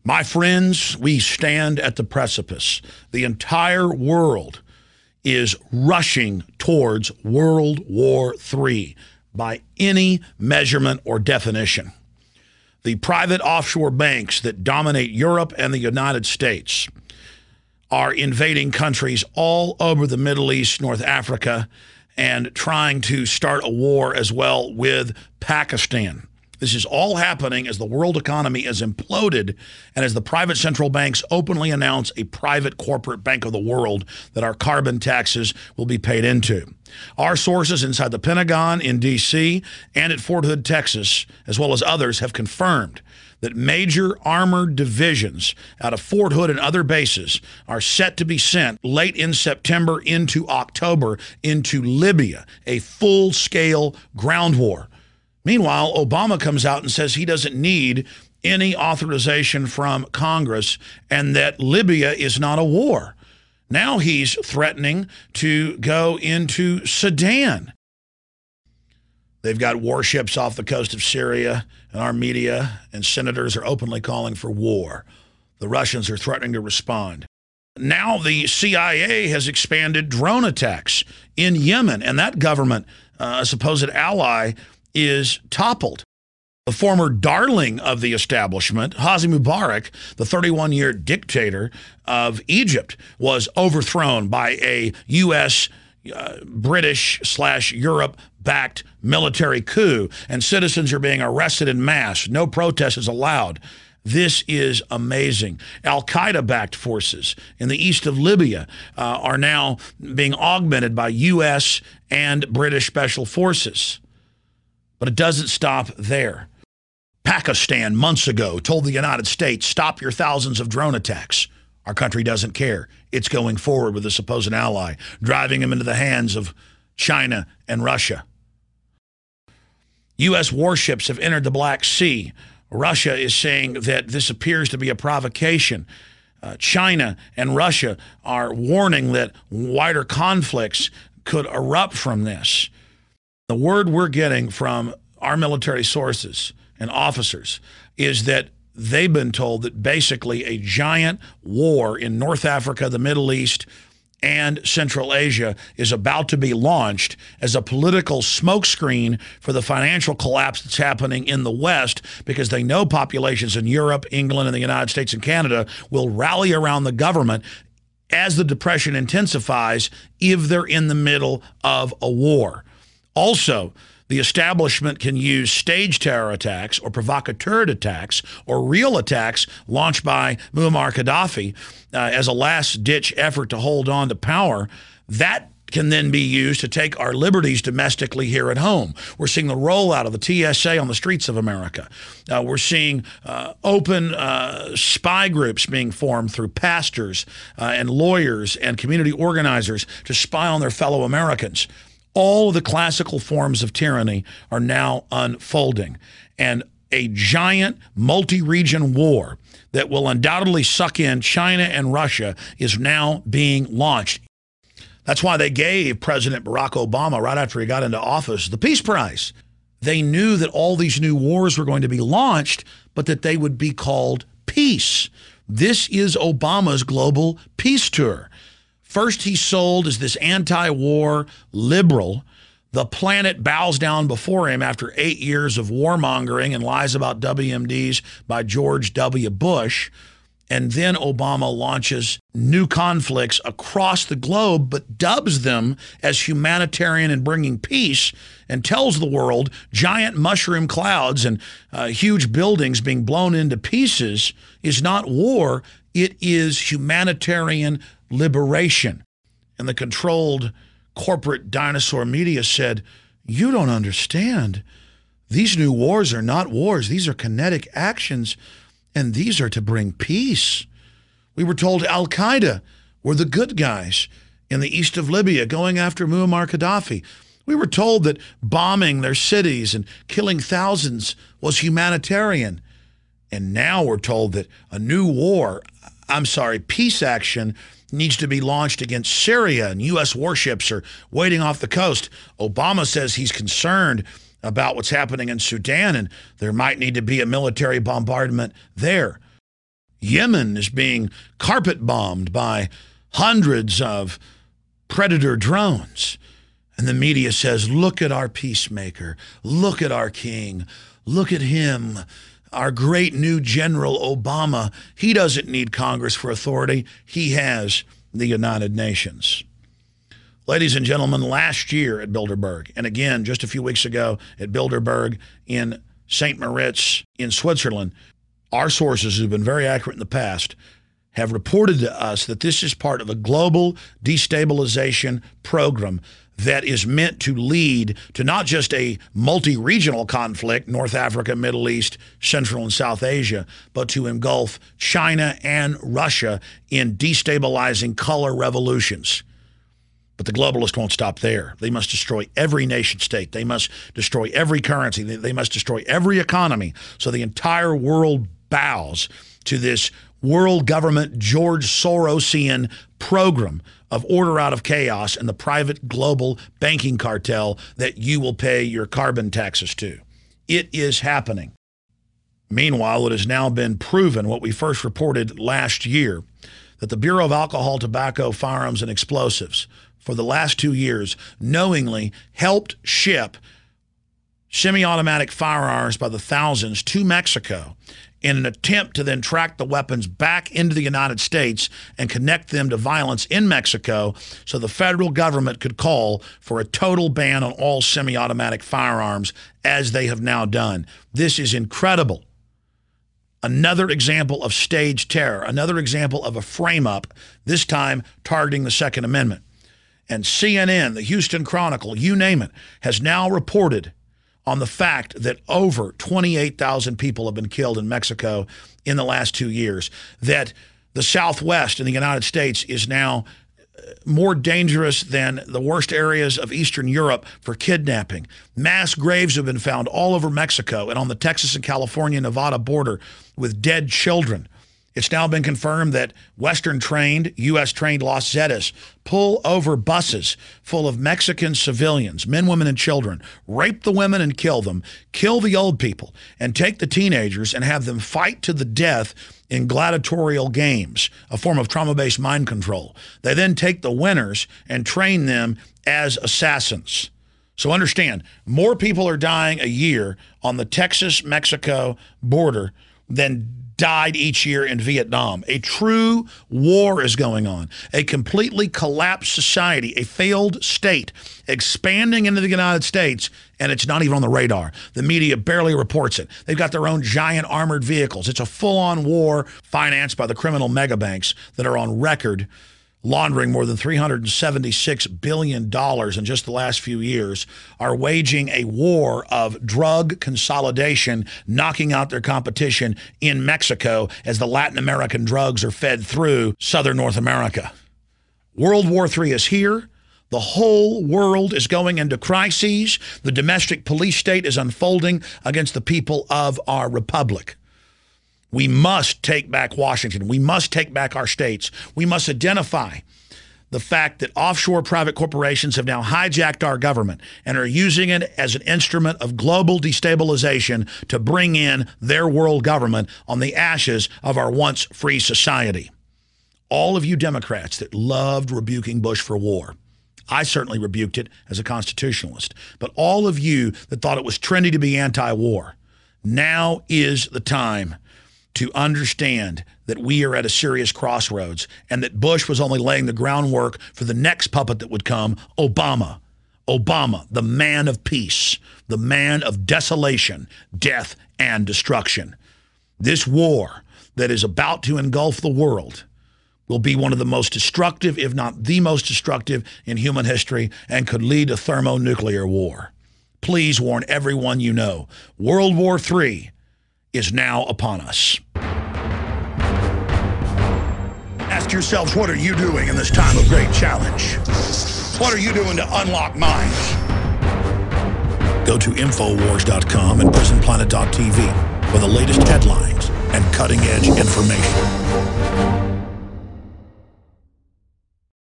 My friends, we stand at the precipice. The entire world is rushing towards World War III by any measurement or definition. The private offshore banks that dominate Europe and the United States are invading countries all over the Middle East, North Africa, and trying to start a war as well with Pakistan. This is all happening as the world economy is imploded and as the private central banks openly announce a private corporate bank of the world that our carbon taxes will be paid into. Our sources inside the Pentagon, in D.C., and at Fort Hood, Texas, as well as others, have confirmed that major armored divisions out of Fort Hood and other bases are set to be sent late in September into October into Libya, a full-scale ground war. Meanwhile, Obama comes out and says he doesn't need any authorization from Congress and that Libya is not a war. Now he's threatening to go into Sudan. They've got warships off the coast of Syria, and our media and senators are openly calling for war. The Russians are threatening to respond. Now the CIA has expanded drone attacks in Yemen, and that government, a supposed ally, is toppled. The former darling of the establishment, Hosni Mubarak, the 31-year dictator of Egypt, was overthrown by a U.S., British/Europe-backed military coup, and citizens are being arrested en masse. No protest is allowed. This is amazing. Al-Qaeda-backed forces in the east of Libya are now being augmented by U.S. and British special forces. But it doesn't stop there. Pakistan, months ago, told the United States, stop your thousands of drone attacks. Our country doesn't care. It's going forward with a supposed ally, driving them into the hands of China and Russia. U.S. warships have entered the Black Sea. Russia is saying that this appears to be a provocation. China and Russia are warning that wider conflicts could erupt from this. The word we're getting from our military sources and officers is that they've been told that basically a giant war in North Africa, the Middle East, and Central Asia is about to be launched as a political smokescreen for the financial collapse that's happening in the West, because they know populations in Europe, England, and the United States and Canada will rally around the government as the Depression intensifies if they're in the middle of a war. Also, the establishment can use staged terror attacks or provocateur attacks or real attacks launched by Muammar Gaddafi as a last-ditch effort to hold on to power. That can then be used to take our liberties domestically here at home. We're seeing the rollout of the TSA on the streets of America. We're seeing open spy groups being formed through pastors and lawyers and community organizers to spy on their fellow Americans. All of the classical forms of tyranny are now unfolding, and a giant multi-region war that will undoubtedly suck in China and Russia is now being launched. That's why they gave President Barack Obama, right after he got into office, the Peace Prize. They knew that all these new wars were going to be launched, but that they would be called peace. This is Obama's global peace tour. First, he's sold as this anti-war liberal. The planet bows down before him after 8 years of warmongering and lies about WMDs by George W. Bush. And then Obama launches new conflicts across the globe, but dubs them as humanitarian and bringing peace, and tells the world giant mushroom clouds and huge buildings being blown into pieces is not war. It is humanitarian liberation. And the controlled corporate dinosaur media said, you don't understand. These new wars are not wars. These are kinetic actions, and these are to bring peace. We were told Al-Qaeda were the good guys in the east of Libya going after Muammar Gaddafi. We were told that bombing their cities and killing thousands was humanitarian. And now we're told that a new war, peace action needs to be launched against Syria, and U.S. warships are waiting off the coast. Obama says he's concerned about what's happening in Sudan, and there might need to be a military bombardment there. Yemen is being carpet bombed by hundreds of Predator drones. And the media says, look at our peacemaker. Look at our king. Look at him. Our great new General Obama. He doesn't need Congress for authority. He has the United Nations. Ladies and gentlemen, last year at Bilderberg, and again just a few weeks ago at Bilderberg in St. Moritz in Switzerland, our sources who've been very accurate in the past have reported to us that this is part of a global destabilization program that is meant to lead to not just a multi-regional conflict, North Africa, Middle East, Central and South Asia, but to engulf China and Russia in destabilizing color revolutions. But the globalists won't stop there. They must destroy every nation state. They must destroy every currency. They must destroy every economy so the entire world bows to this world government George Sorosian program of order out of chaos and the private global banking cartel that you will pay your carbon taxes to. It is happening. Meanwhile, it has now been proven what we first reported last year, that the Bureau of Alcohol, Tobacco, Firearms, and Explosives for the last 2 years knowingly helped ship semi-automatic firearms by the thousands to Mexico in an attempt to then track the weapons back into the United States and connect them to violence in Mexico so the federal government could call for a total ban on all semi-automatic firearms, as they have now done. This is incredible. Another example of staged terror, another example of a frame-up, this time targeting the Second Amendment. And CNN, the Houston Chronicle, you name it, has now reported on the fact that over 28,000 people have been killed in Mexico in the last 2 years, that the Southwest in the United States is now more dangerous than the worst areas of Eastern Europe for kidnapping. Mass graves have been found all over Mexico and on the Texas and California-Nevada border with dead children. It's now been confirmed that Western-trained, U.S.-trained Los Zetas pull over buses full of Mexican civilians, men, women, and children, rape the women and kill them, kill the old people, and take the teenagers and have them fight to the death in gladiatorial games, a form of trauma-based mind control. They then take the winners and train them as assassins. So understand, more people are dying a year on the Texas-Mexico border than died each year in Vietnam. A true war is going on. A completely collapsed society, a failed state, expanding into the United States, and it's not even on the radar. The media barely reports it. They've got their own giant armored vehicles. It's a full-on war financed by the criminal megabanks that are on record laundering more than $376 billion in just the last few years, are waging a war of drug consolidation, knocking out their competition in Mexico as the Latin American drugs are fed through southern North America. World War III is here. The whole world is going into crises. The domestic police state is unfolding against the people of our republic. We must take back Washington. We must take back our states. We must identify the fact that offshore private corporations have now hijacked our government and are using it as an instrument of global destabilization to bring in their world government on the ashes of our once free society. All of you Democrats that loved rebuking Bush for war, I certainly rebuked it as a constitutionalist, but all of you that thought it was trendy to be anti-war, now is the time to understand that we are at a serious crossroads and that Bush was only laying the groundwork for the next puppet that would come, Obama. Obama, the man of peace, the man of desolation, death, and destruction. This war that is about to engulf the world will be one of the most destructive, if not the most destructive in human history, and could lead to thermonuclear war. Please warn everyone you know. World War III is now upon us. Ask yourselves, what are you doing in this time of great challenge? What are you doing to unlock minds? Go to Infowars.com and PrisonPlanet.tv for the latest headlines and cutting-edge information.